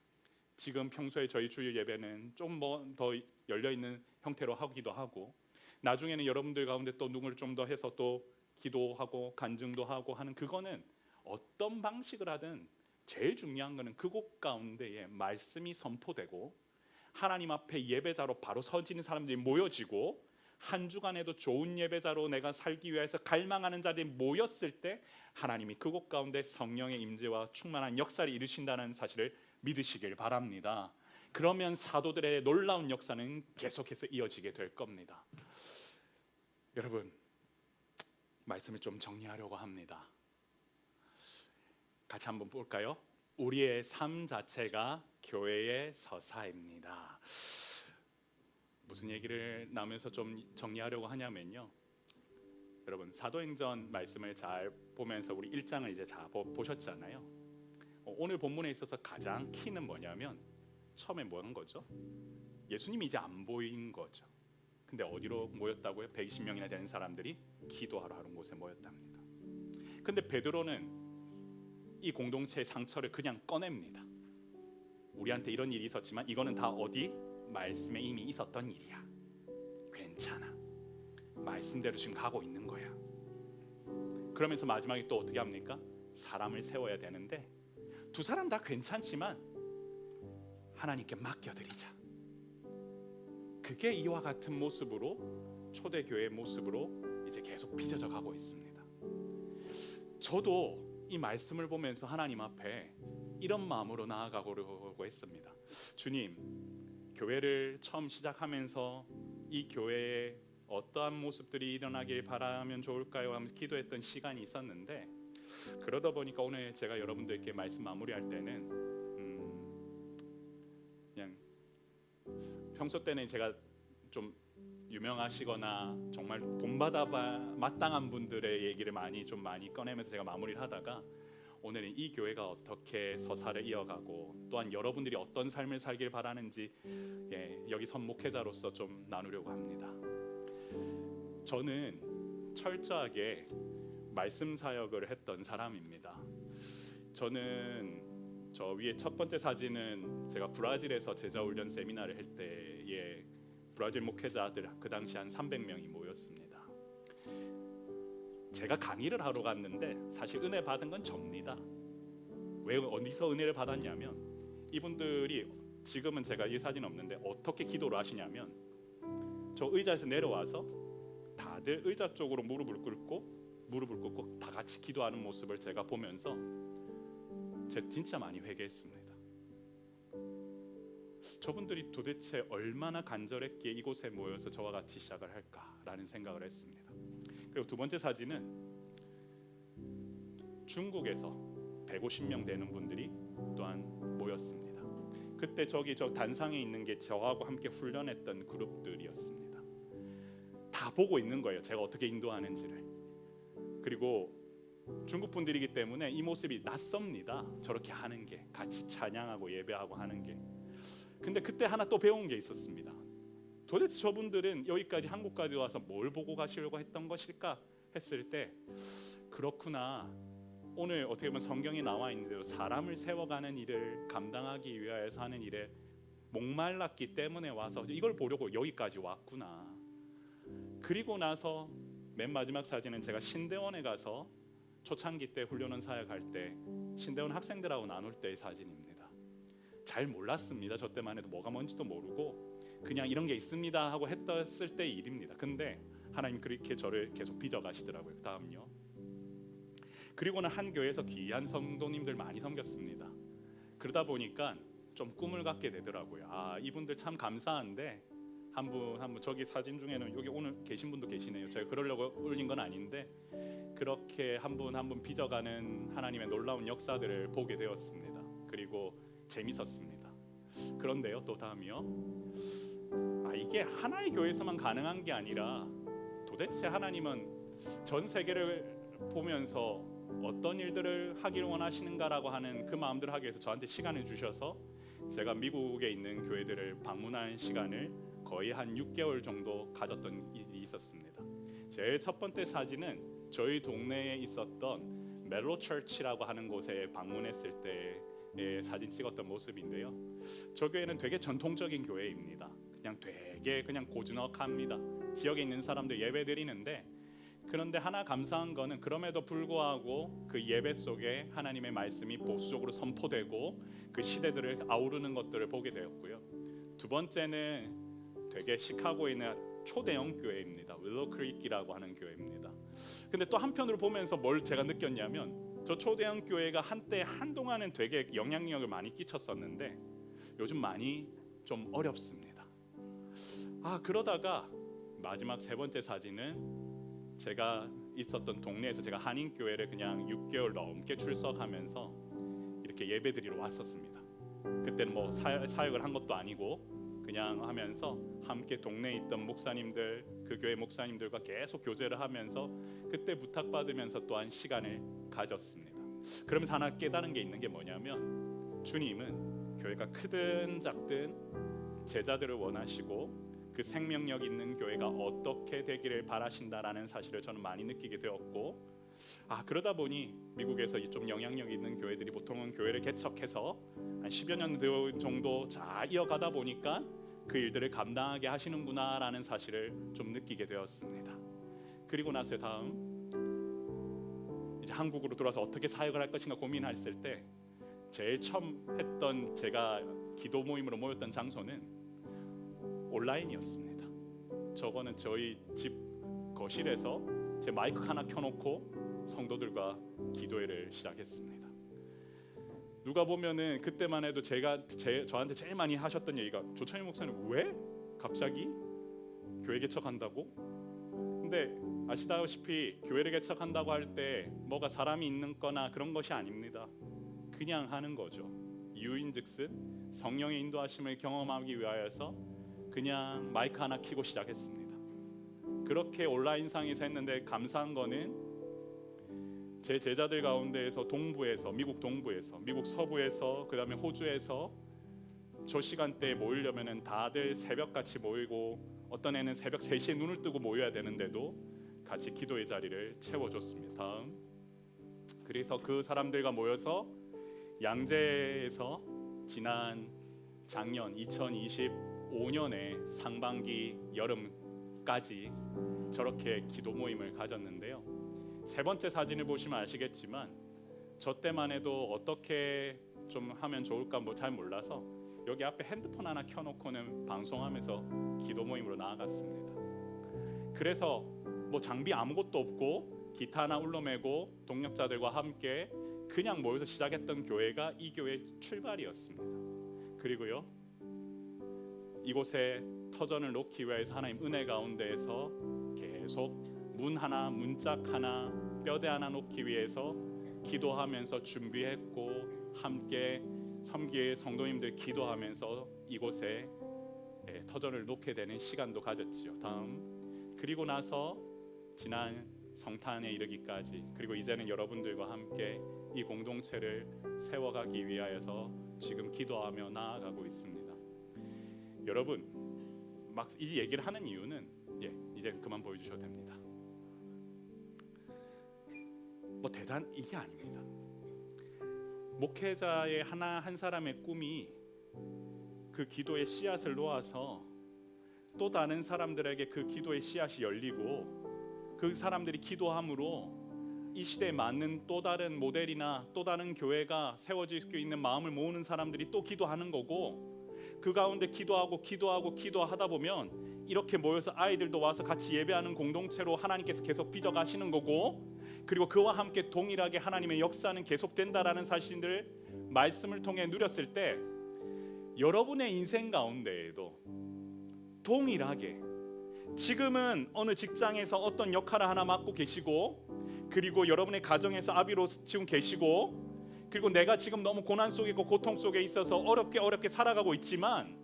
A: 지금 평소에 저희 주일 예배는 좀 뭐 더 열려 있는 형태로 하기도 하고 나중에는 여러분들 가운데 또 누구를 좀 더 해서 또 기도하고 간증도 하고 하는 그거는 어떤 방식을 하든 제일 중요한 거는 그곳 가운데에 말씀이 선포되고 하나님 앞에 예배자로 바로 서지는 사람들이 모여지고 한 주간에도 좋은 예배자로 내가 살기 위해서 갈망하는 자들이 모였을 때 하나님이 그곳 가운데 성령의 임재와 충만한 역사를 이루신다는 사실을 믿으시길 바랍니다. 그러면 사도들의 놀라운 역사는 계속해서 이어지게 될 겁니다. 여러분, 말씀을 좀 정리하려고 합니다. 같이 한번 볼까요? 우리의 삶 자체가 교회의 서사입니다. 무슨 얘기를 나누면서 좀 정리하려고 하냐면요, 여러분 사도행전 말씀을 잘 보면서 우리 1장을 이제 잘 보셨잖아요. 오늘 본문에 있어서 가장 키는 뭐냐면 처음에 뭐 한 거죠? 예수님이 이제 안 보인 거죠. 근데 어디로 모였다고요? 120명이나 되는 사람들이 기도하러 하는 곳에 모였답니다. 근데 베드로는 이 공동체의 상처를 그냥 꺼냅니다. 우리한테 이런 일이 있었지만 이거는 다 어디? 말씀에 이미 있었던 일이야. 괜찮아. 말씀대로 지금 가고 있는 거야. 그러면서 마지막에 또 어떻게 합니까? 사람을 세워야 되는데 두 사람 다 괜찮지만 하나님께 맡겨드리자. 그게 이와 같은 모습으로 초대교회의 모습으로 이제 계속 빚어져 가고 있습니다. 저도 이 말씀을 보면서 하나님 앞에 이런 마음으로 나아가려고 했습니다. 주님, 교회를 처음 시작하면서 이 교회에 어떠한 모습들이 일어나길 바라면 좋을까요? 하면서 기도했던 시간이 있었는데 그러다 보니까 오늘 제가 여러분들께 말씀 마무리할 때는 그냥 평소 때는 제가 좀 유명하시거나 정말 본받아 마땅한 분들의 얘기를 많이 꺼내면서 제가 마무리를 하다가 오늘은 이 교회가 어떻게 서사를 이어가고 또한 여러분들이 어떤 삶을 살길 바라는지 여기 선목회자로서 좀 나누려고 합니다. 저는 철저하게 말씀 사역을 했던 사람입니다. 저는 저 위에 첫 번째 사진은 제가 브라질에서 제자훈련 세미나를 할 때에 브라질 목회자들 그 당시 한 300명이 모였습니다. 제가 강의를 하러 갔는데 사실 은혜 받은 건 접니다. 왜 어디서 은혜를 받았냐면 이분들이 지금은 제가 이 사진 없는데 어떻게 기도를 하시냐면 저 의자에서 내려와서 다들 의자 쪽으로 무릎을 꿇고 다 같이 기도하는 모습을 제가 보면서 제가 진짜 많이 회개했습니다. 저분들이 도대체 얼마나 간절했기에 이곳에 모여서 저와 같이 시작을 할까라는 생각을 했습니다. 그리고 두 번째 사진은 중국에서 150명 되는 분들이 또한 모였습니다. 그때 저 단상에 있는 게 저하고 함께 훈련했던 그룹들이었습니다. 다 보고 있는 거예요. 제가 어떻게 인도하는지를. 그리고 중국 분들이기 때문에 이 모습이 낯섭니다. 저렇게 하는 게, 같이 찬양하고 예배하고 하는 게. 근데 그때 하나 또 배운 게 있었습니다. 도대체 저분들은 여기까지 한국까지 와서 뭘 보고 가시려고 했던 것일까 했을 때 그렇구나. 오늘 어떻게 보면 성경에 나와 있는 대로 사람을 세워가는 일을 감당하기 위해서 하는 일에 목말랐기 때문에 와서 이걸 보려고 여기까지 왔구나. 그리고 나서 맨 마지막 사진은 제가 신대원에 가서 초창기 때 훈련원 사역할 때 신대원 학생들하고 나눌 때의 사진입니다. 잘 몰랐습니다. 저 때만 해도 뭐가 뭔지도 모르고 그냥 이런 게 있습니다 하고 했을 때의 일입니다. 근데 하나님 그렇게 저를 계속 빚어가시더라고요. 다음요. 그리고는 한 교회에서 귀한 성도님들 많이 섬겼습니다. 그러다 보니까 좀 꿈을 갖게 되더라고요. 이분들 참 감사한데 한 분 저기 사진 중에는 여기 오늘 계신 분도 계시네요. 제가 그러려고 올린 건 아닌데 그렇게 한 분 한 분 빚어가는 하나님의 놀라운 역사들을 보게 되었습니다. 그리고 재밌었습니다. 그런데요, 또 다음이요. 이게 하나의 교회에서만 가능한 게 아니라 도대체 하나님은 전 세계를 보면서 어떤 일들을 하기를 원하시는가라고 하는 그 마음들을 하기 위해서 저한테 시간을 주셔서 제가 미국에 있는 교회들을 방문하는 시간을 거의 한 6개월 정도 가졌던 일이 있었습니다. 제일 첫 번째 사진은 저희 동네에 있었던 멜로 처치라고 하는 곳에 방문했을 때의 사진 찍었던 모습인데요. 저 교회는 되게 전통적인 교회입니다. 그냥 되게 그냥 고즈넉합니다. 지역에 있는 사람들 예배 드리는데, 그런데 하나 감사한 거는 그럼에도 불구하고 그 예배 속에 하나님의 말씀이 보수적으로 선포되고 그 시대들을 아우르는 것들을 보게 되었고요. 두 번째는 되게 시카고에 있는 초대형 교회입니다. 윌로우 크릭이라고 하는 교회입니다. 근데 또 한편으로 보면서 뭘 제가 느꼈냐면 저 초대형 교회가 한동안은 되게 영향력을 많이 끼쳤었는데 요즘 많이 좀 어렵습니다. 그러다가 마지막 세 번째 사진은 제가 있었던 동네에서 제가 한인교회를 그냥 6개월 넘게 출석하면서 이렇게 예배드리러 왔었습니다. 그때는 뭐 사역을 한 것도 아니고 그냥 하면서 함께 동네에 있던 목사님들, 그 교회 목사님들과 계속 교제를 하면서 그때 부탁받으면서 또한 시간을 가졌습니다. 그러면서 하나 깨달은 게 있는 게 뭐냐면 주님은 교회가 크든 작든 제자들을 원하시고 그 생명력 있는 교회가 어떻게 되기를 바라신다라는 사실을 저는 많이 느끼게 되었고, 그러다 보니 미국에서 좀 영향력 있는 교회들이 보통은 교회를 개척해서 한 10여 년 정도 잘 이어가다 보니까 그 일들을 감당하게 하시는구나라는 사실을 좀 느끼게 되었습니다. 그리고 나서 다음 이제 한국으로 돌아와서 어떻게 사역을 할 것인가 고민했을 때 제일 처음 했던 제가 기도 모임으로 모였던 장소는 온라인이었습니다. 저거는 저희 집 거실에서 제 마이크 하나 켜놓고 성도들과 기도회를 시작했습니다. 누가 보면은 그때만 해도 저한테 제일 많이 하셨던 얘기가 조천희 목사님 왜 갑자기 교회 개척한다고? 근데 아시다시피 교회를 개척한다고 할 때 뭐가 사람이 있는 거나 그런 것이 아닙니다. 그냥 하는 거죠. 이유인즉슨 성령의 인도하심을 경험하기 위하여서 그냥 마이크 하나 켜고 시작했습니다. 그렇게 온라인상에서 했는데 감사한 거는 제 제자들 가운데에서 동부에서, 미국 동부에서, 미국 서부에서, 그 다음에 호주에서 저 시간대에 모이려면 다들 새벽같이 모이고 어떤 애는 새벽 3시에 눈을 뜨고 모여야 되는데도 같이 기도의 자리를 채워줬습니다. 다음, 그래서 그 사람들과 모여서 양재에서 지난 작년 2025년에 상반기 여름까지 저렇게 기도 모임을 가졌는데요. 세 번째 사진을 보시면 아시겠지만 저 때만 해도 어떻게 좀 하면 좋을까 잘 몰라서 여기 앞에 핸드폰 하나 켜놓고는 방송하면서 기도 모임으로 나아갔습니다. 그래서 뭐 장비 아무것도 없고 기타 하나 울러매고 동력자들과 함께 그냥 모여서 시작했던 교회가 이 교회의 출발이었습니다. 그리고요, 이곳에 터전을 놓기 위해서 하나님 은혜 가운데에서 계속 문 하나, 문짝 하나, 뼈대 하나 놓기 위해서 기도하면서 준비했고 함께 섬기의 성도님들 기도하면서 이곳에 터전을 놓게 되는 시간도 가졌지요. 다음, 그리고 나서 지난 성탄에 이르기까지, 그리고 이제는 여러분들과 함께 이 공동체를 세워가기 위하여서 지금 기도하며 나아가고 있습니다. 여러분, 막 이 얘기를 하는 이유는 이제 그만 보여주셔도 됩니다. 뭐 이게 아닙니다. 목회자의 한 사람의 꿈이 그 기도의 씨앗을 놓아서 또 다른 사람들에게 그 기도의 씨앗이 열리고 그 사람들이 기도함으로 이 시대에 맞는 또 다른 모델이나 또 다른 교회가 세워질 수 있는 마음을 모으는 사람들이 또 기도하는 거고, 그 가운데 기도하다 보면 이렇게 모여서 아이들도 와서 같이 예배하는 공동체로 하나님께서 계속 빚어가시는 거고, 그리고 그와 함께 동일하게 하나님의 역사는 계속된다라는 사실을 말씀을 통해 누렸을 때 여러분의 인생 가운데에도 동일하게 지금은 어느 직장에서 어떤 역할을 하나 맡고 계시고, 그리고 여러분의 가정에서 아비로 지금 계시고, 그리고 내가 지금 너무 고난 속에 있고 고통 속에 있어서 어렵게 살아가고 있지만,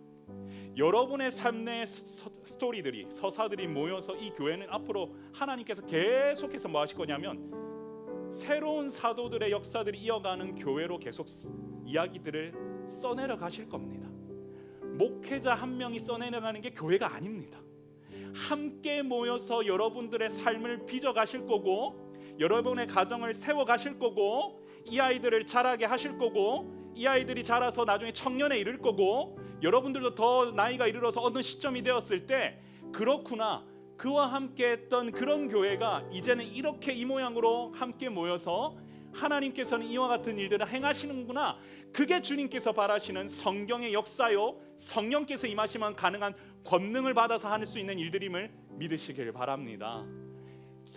A: 여러분의 삶의 스토리들이, 서사들이 모여서 이 교회는 앞으로 하나님께서 계속해서 뭐 하실 거냐면 새로운 사도들의 역사들이 이어가는 교회로 계속 이야기들을 써내려 가실 겁니다. 목회자 한 명이 써내려가는 게 교회가 아닙니다. 함께 모여서 여러분들의 삶을 빚어 가실 거고, 여러분의 가정을 세워 가실 거고, 이 아이들을 자라게 하실 거고, 이 아이들이 자라서 나중에 청년에 이를 거고, 여러분들도 더 나이가 이르러서 어느 시점이 되었을 때 그렇구나, 그와 함께 했던 그런 교회가 이제는 이렇게 이 모양으로 함께 모여서 하나님께서는 이와 같은 일들을 행하시는구나, 그게 주님께서 바라시는 성경의 역사요, 성령께서 임하시면 가능한 권능을 받아서 할 수 있는 일들임을 믿으시길 바랍니다.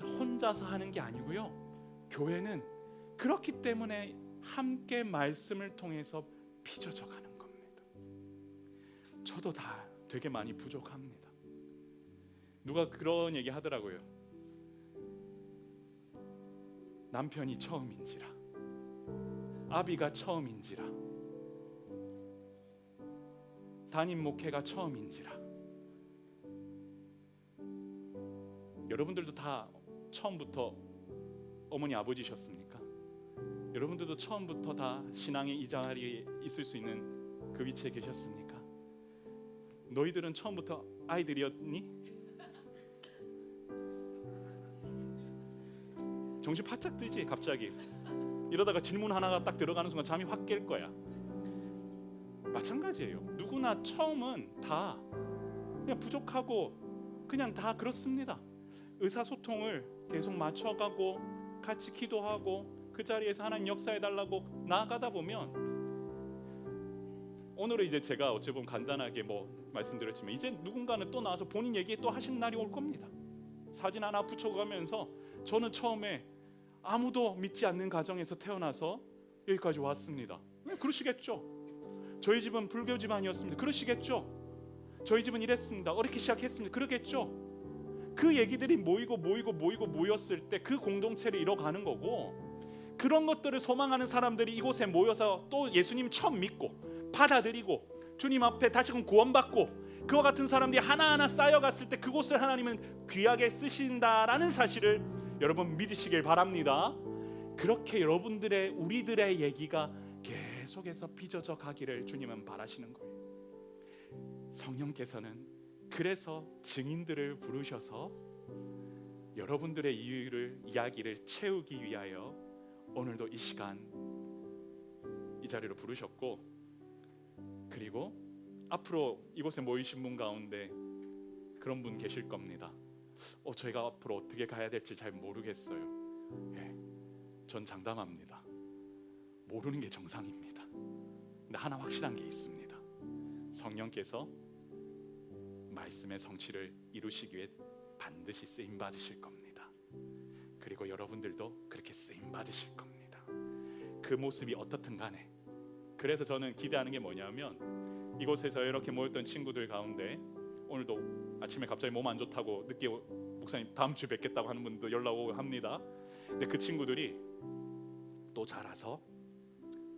A: 혼자서 하는 게 아니고요, 교회는 그렇기 때문에 함께 말씀을 통해서 빚어져 가는 겁니다. 저도 다 되게 많이 부족합니다. 누가 그런 얘기 하더라고요. 남편이 처음인지라, 아비가 처음인지라, 담임 목회가 처음인지라. 여러분들도 다 처음부터 어머니 아버지셨습니까? 여러분들도 처음부터 다 신앙의 이 자리에 있을 수 있는 그 위치에 계셨습니까? 너희들은 처음부터 아이들이었니? 정신 바짝 뜨지 갑자기. 이러다가 질문 하나가 딱 들어가는 순간 잠이 확 깰 거야. 마찬가지예요. 누구나 처음은 다 그냥 부족하고 그냥 다 그렇습니다. 의사소통을 계속 맞춰가고 같이 기도하고 그 자리에서 하나님 역사해달라고 나아가다 보면, 오늘은 이제 제가 어찌 보면 간단하게 뭐 말씀드렸지만, 이제 누군가는 또 나와서 본인 얘기 또 하시는 날이 올 겁니다. 사진 하나 붙여가면서 저는 처음에 아무도 믿지 않는 가정에서 태어나서 여기까지 왔습니다. 왜 그러시겠죠? 저희 집은 불교 집안이었습니다. 그러시겠죠? 저희 집은 이랬습니다. 어렵게 시작했습니다. 그러겠죠? 그 얘기들이 모였을 때 그 공동체를 이뤄가는 거고, 그런 것들을 소망하는 사람들이 이곳에 모여서 또 예수님 처음 믿고 받아들이고 주님 앞에 다시금 구원받고, 그와 같은 사람들이 하나하나 쌓여갔을 때 그곳을 하나님은 귀하게 쓰신다라는 사실을 여러분 믿으시길 바랍니다. 그렇게 여러분들의, 우리들의 얘기가 계속해서 빚어져 가기를 주님은 바라시는 거예요. 성령께서는 그래서 증인들을 부르셔서 여러분들의 이야기를 채우기 위하여 오늘도 이 시간 이 자리로 부르셨고, 그리고 앞으로 이곳에 모이신 분 가운데 그런 분 계실 겁니다. 저희가 앞으로 어떻게 가야 될지 잘 모르겠어요. 전 장담합니다. 모르는 게 정상입니다. 근데 하나 확실한 게 있습니다. 성령께서 말씀의 성취를 이루시기 위해 반드시 쓰임 받으실 겁니다. 그리고 여러분들도 그렇게 쓰임 받으실 겁니다. 그 모습이 어떻든 간에. 그래서 저는 기대하는 게 뭐냐면, 이곳에서 이렇게 모였던 친구들 가운데 오늘도 아침에 갑자기 몸 안 좋다고 늦게 목사님 다음 주 뵙겠다고 하는 분도 연락 오고 합니다. 근데 그 친구들이 또 자라서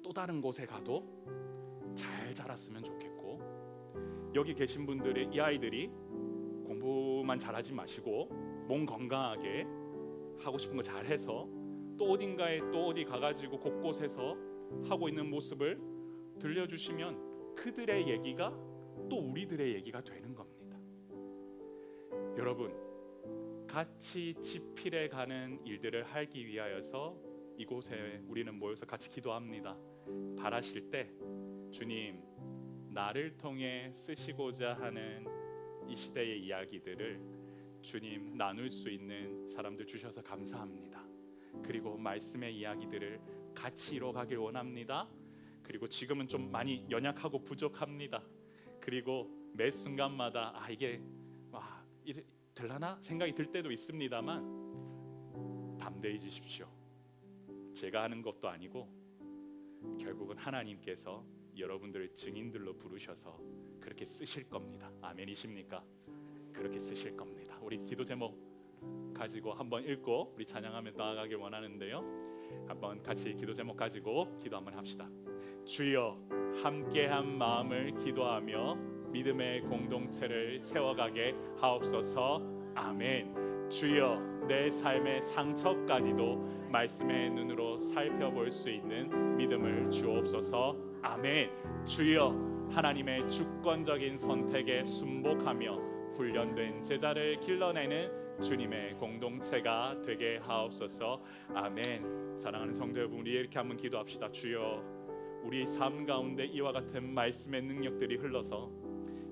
A: 또 다른 곳에 가도 잘 자랐으면 좋겠고, 여기 계신 분들의 이 아이들이 공부만 잘하지 마시고 몸 건강하게 하고 싶은 거 잘해서 또 어딘가에 또 어디 가가지고 곳곳에서 하고 있는 모습을 들려주시면 그들의 얘기가 또 우리들의 얘기가 되는 겁니다. 여러분, 같이 지필해 가는 일들을 하기 위하여서 이곳에 우리는 모여서 같이 기도합니다. 바라실 때 주님, 나를 통해 쓰시고자 하는 이 시대의 이야기들을 주님 나눌 수 있는 사람들 주셔서 감사합니다. 그리고 말씀의 이야기들을 같이 이뤄가길 원합니다. 그리고 지금은 좀 많이 연약하고 부족합니다. 그리고 매 순간마다 이게 될라나 생각이 들 때도 있습니다만, 담대해지십시오. 제가 하는 것도 아니고 결국은 하나님께서 여러분들을 증인들로 부르셔서 그렇게 쓰실 겁니다. 아멘이십니까? 그렇게 쓰실 겁니다. 우리 기도 제목 가지고 한번 읽고 우리 찬양하며 나아가길 원하는데요. 한번 같이 기도 제목 가지고 기도 한번 합시다. 주여, 함께한 마음을 기도하며 믿음의 공동체를 세워가게 하옵소서. 아멘. 주여, 내 삶의 상처까지도 말씀의 눈으로 살펴볼 수 있는 믿음을 주옵소서. 아멘. 주여, 하나님의 주권적인 선택에 순복하며 훈련된 제자를 길러내는 주님의 공동체가 되게 하옵소서. 아멘. 사랑하는 성도 여러분, 우리 이렇게 한번 기도합시다. 주여, 우리 삶 가운데 이와 같은 말씀의 능력들이 흘러서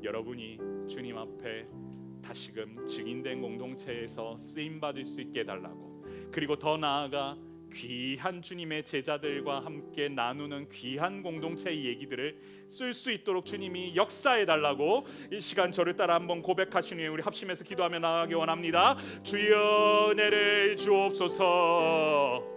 A: 여러분이 주님 앞에 다시금 증인된 공동체에서 쓰임 받을 수 있게 해달라고, 그리고 더 나아가 귀한 주님의 제자들과 함께 나누는 귀한 공동체의 얘기들을 쓸 수 있도록 주님이 역사해 달라고 이 시간 저를 따라 한번 고백하신 후에 우리 합심해서 기도하며 나아가기 원합니다. 주여, 은혜를 주옵소서.